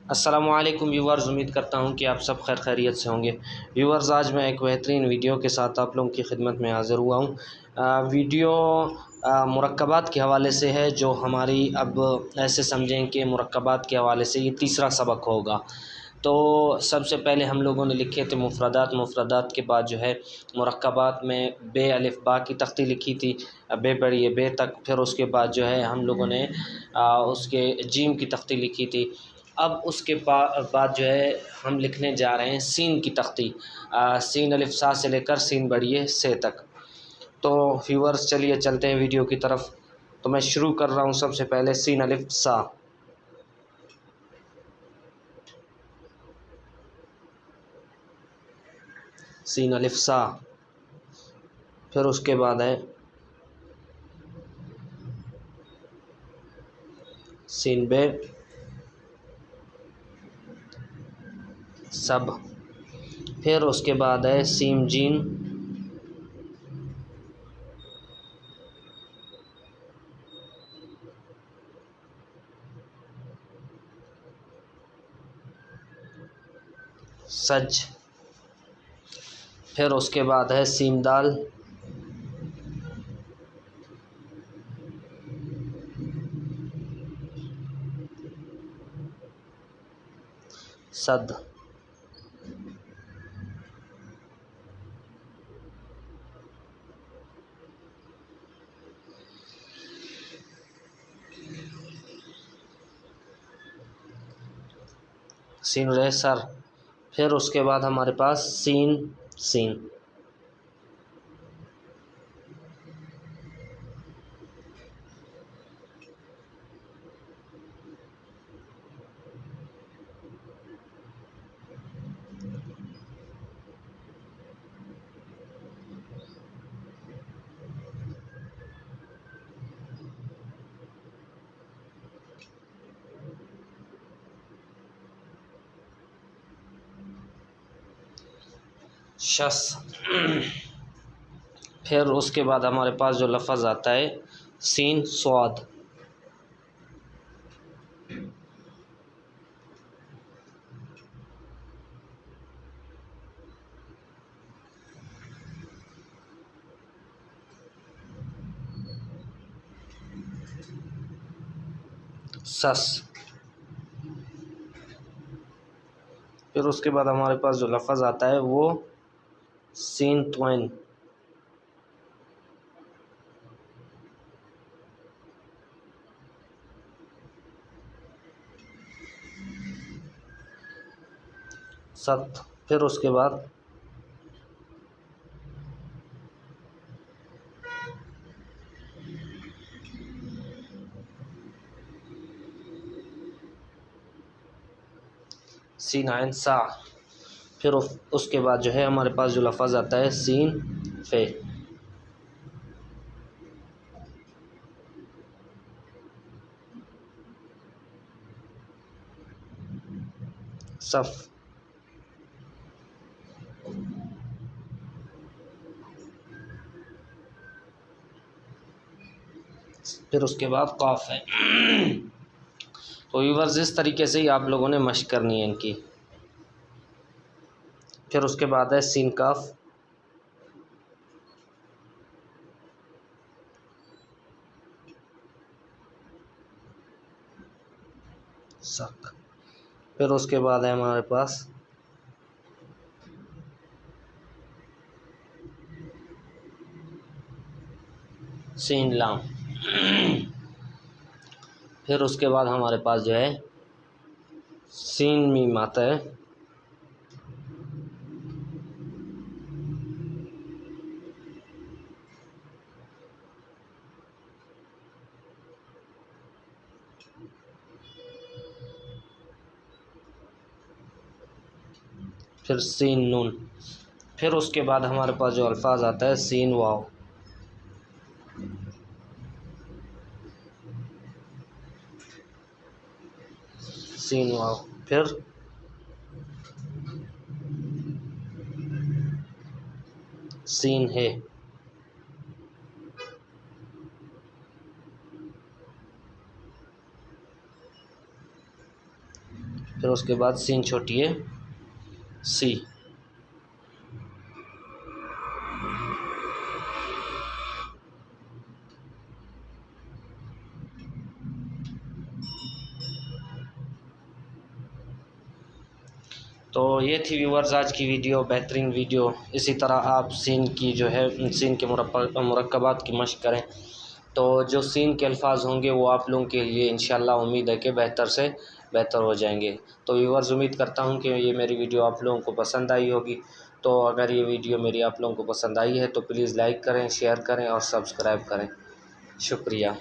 अस्सलामुअलैकुम व्यूवर्स, उम्मीद करता हूँ कि आप सब खैर खैरियत से होंगे। व्यूवर्स, आज मैं एक बेहतरीन वीडियो के साथ आप लोगों की खिदमत में हाज़िर हुआ हूँ। वीडियो मुरक्कबात के हवाले से है, जो हमारी अब ऐसे समझें कि मुरक्कबात के हवाले से ये तीसरा सबक होगा। तो सबसे पहले हम लोगों ने लिखे थे मुफ़रदात के बाद जो है मुरक्कबात में बे अलिफ़ बा की तख्ती लिखी थी, बे पढ़िए बे तक। फिर उसके बाद जो है हम लोगों ने उसके जीम की तख्ती लिखी थी। अब उसके बाद जो है हम लिखने जा रहे हैं सीन की तख्ती, सीन अलिफ सा से लेकर सीन बढ़िए से तक। तो व्यूअर्स, चलिए चलते हैं वीडियो की तरफ। तो मैं शुरू कर रहा हूँ सबसे पहले सीन अलिफ सा। सीन अलिफ सा, फिर उसके बाद है सीन बे सब, फिर उसके बाद है सीम जीन, सज, फिर उसके बाद है सीम दाल, सद। सीन रे सर, फिर उसके बाद हमारे पास सीन सीन। शस। फिर उसके बाद हमारे पास जो लफ्ज़ आता है सीन स्वाद। सस। फिर उसके बाद हमारे पास जो लफ्ज़ आता है वो सीन त्वैन। सत। फिर उसके बाद सीन आइन सा। फिर उसके बाद जो है हमारे पास जो लफ्ज़ आता है सीन फे। सफ़। फिर उसके बाद कॉफ है। तो व्यूअर्स, इस तरीके से ही आप लोगों ने मश्क करनी है इनकी। फिर उसके बाद है सीन काफ, सक। फिर उसके बाद है हमारे पास सीन लाम। फिर उसके बाद हमारे पास जो है सीन मीम आता है। फिर सीन नून। फिर उसके बाद हमारे पास जो अल्फाज आता है सीन वाव। सीन वाव। फिर सीन है। फिर उसके बाद सीन छोटिए सी। तो ये थी व्यूअर्स आज की वीडियो, बेहतरीन वीडियो। इसी तरह आप सीन की जो है सीन के मुरक्कबात की मश्क करें, तो जो सीन के अल्फाज होंगे वो आप लोगों के लिए इंशाल्लाह उम्मीद है कि बेहतर से बेहतर हो जाएंगे। तो व्यूअर्स उम्मीद करता हूँ कि ये मेरी वीडियो आप लोगों को पसंद आई होगी। तो अगर ये वीडियो मेरी आप लोगों को पसंद आई है तो प्लीज़ लाइक करें, शेयर करें और सब्सक्राइब करें। शुक्रिया।